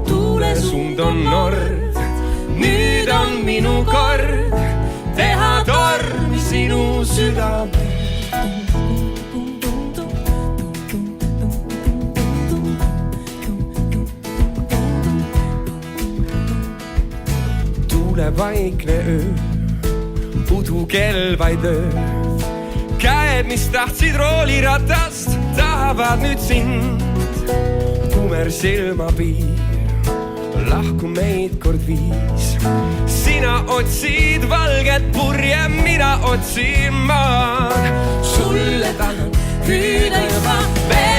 Tuulesund on nord, nüüd on minu kord teha tormi sinu südame. Tuulevaikne öö, udukell vaid lööb. Käed, mis tahtsid rooliratast, tahavad nüüd sind. Kumer silmapiir, lahku meid kord viis. Sina otsid valget purje, mina otsin maad. Sulle tahan hüüda juba veel.